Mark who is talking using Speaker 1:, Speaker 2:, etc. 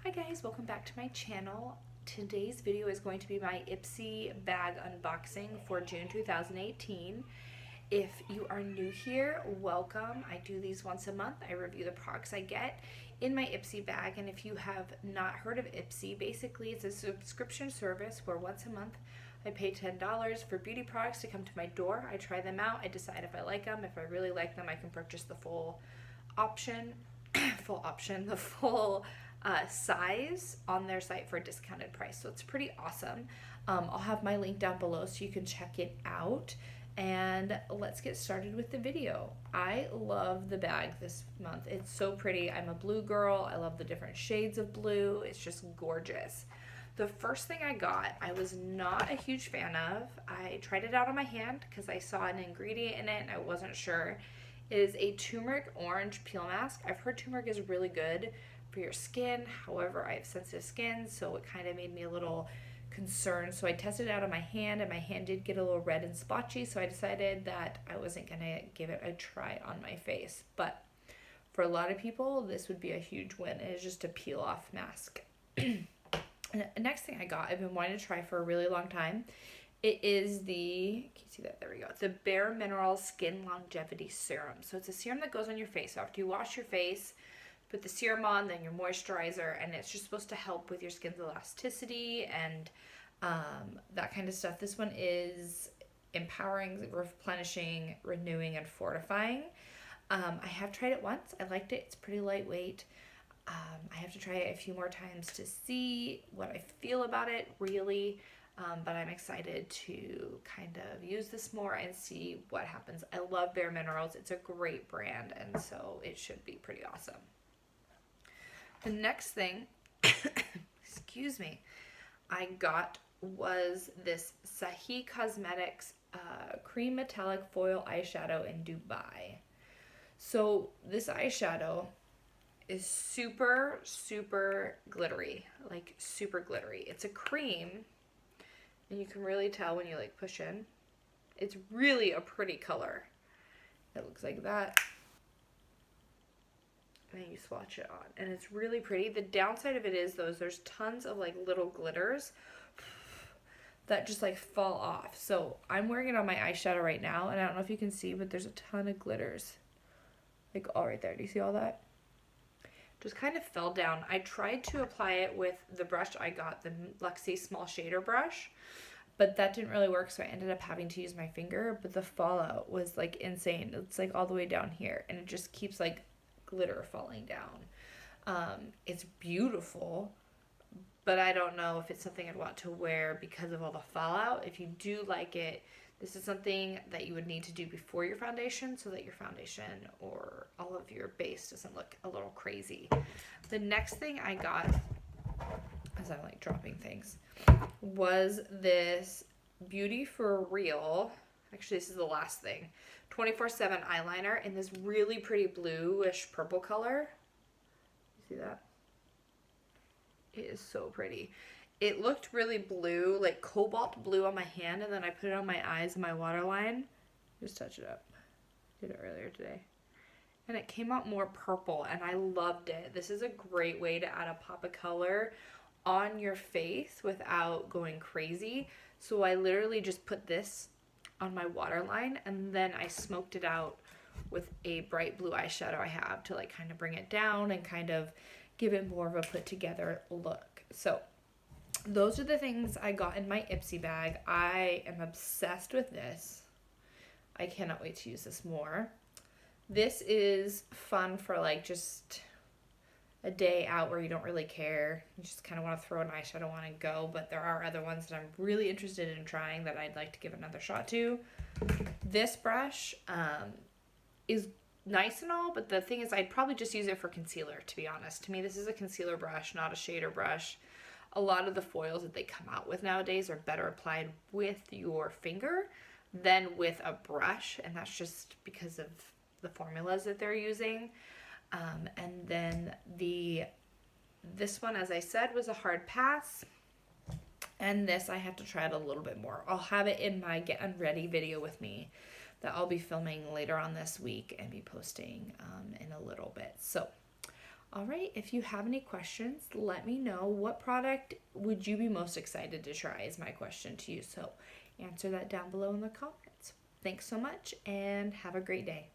Speaker 1: Hi guys, welcome back to my channel. Today's video is going to be my Ipsy bag unboxing for June 2018. If you are new here, welcome. I do these once a month. I review the products I get in my Ipsy bag, and if you have not heard of Ipsy, basically it's a subscription service where once a month I pay $10 for beauty products to come to my door. I try them out, I decide if I like them. If I really like them, I can purchase the full option, the full size on their site for a discounted price. So it's pretty awesome. I'll have my link down below so you can check it out. And let's get started with the video. I love the bag this month. It's so pretty. I'm a blue girl. I love the different shades of blue. It's just gorgeous. The first thing I got, I was not a huge fan of. I tried it out on my hand because I saw an ingredient in it and I wasn't sure. It is a turmeric orange peel mask. I've heard turmeric is really good for your skin. However, I have sensitive skin, so it kind of made me a little concerned. So I tested it out on my hand, and my hand did get a little red and splotchy, so I decided that I wasn't gonna give it a try on my face. But for a lot of people, this would be a huge win. It is just a peel off mask. And the next thing I got, I've been wanting to try for a really long time. It is the, can you see that? There we go. The Bare Minerals Skin Longevity Serum. So it's a serum that goes on your face. So after you wash your face, put the serum on, then your moisturizer, and it's just supposed to help with your skin's elasticity and that kind of stuff. This one is empowering, replenishing, renewing, and fortifying. I have tried it once. I liked it. It's pretty lightweight. I have to try it a few more times to see what I feel about it, really. But I'm excited to kind of use this more and see what happens. I love Bare Minerals. It's a great brand, and so it should be pretty awesome. The next thing, excuse me, I got was this Sahih Cosmetics Cream Metallic Foil Eyeshadow in Dubai. So this eyeshadow is super, super glittery, like super glittery. It's a cream, and you can really tell when you like push in. It's really a pretty color. It looks like that. And then you swatch it on, and it's really pretty. The downside of it is there's tons of like little glitters that just like fall off. So I'm wearing it on my eyeshadow right now, and I don't know if you can see, but there's a ton of glitters like all right there. Do you see all that? Just kind of fell down. I tried to apply it with the brush I got, the Luxie Small Shader brush, but that didn't really work, so I ended up having to use my finger. But the fallout was like insane. It's like all the way down here, and it just keeps like glitter falling down. It's beautiful, but I don't know if it's something I'd want to wear because of all the fallout. If you do like it, this is something that you would need to do before your foundation so that your foundation or all of your base doesn't look a little crazy. The next thing I got, as I'm like dropping things, was this Beauty for Real, actually this is the last thing, 24/7 eyeliner in this really pretty bluish purple color. You see that? It is so pretty. It looked really blue, like cobalt blue on my hand, and then I put it on my eyes and my waterline. Just touch it up. Did it earlier today. And it came out more purple, and I loved it. This is a great way to add a pop of color on your face without going crazy. So I literally just put this on my waterline, and then I smoked it out with a bright blue eyeshadow I have to like kind of bring it down and kind of give it more of a put together look. So those are the things I got in my Ipsy bag. I am obsessed with this. I cannot wait to use this more. This is fun for like just a day out where you don't really care. You just kind of want to throw an eyeshadow on and go, but there are other ones that I'm really interested in trying that I'd like to give another shot to. This brush is nice and all, but the thing is I'd probably just use it for concealer, to be honest. To me, this is a concealer brush, not a shader brush. A lot of the foils that they come out with nowadays are better applied with your finger than with a brush, and that's just because of the formulas that they're using. And then this one, as I said, was a hard pass. And this, I have to try it a little bit more. I'll have it in my Get Unready video with me that I'll be filming later on this week and be posting in a little bit. So All right, if you have any questions, let me know. What product would you be most excited to try is my question to you. So answer that down below in the comments. Thanks so much and have a great day.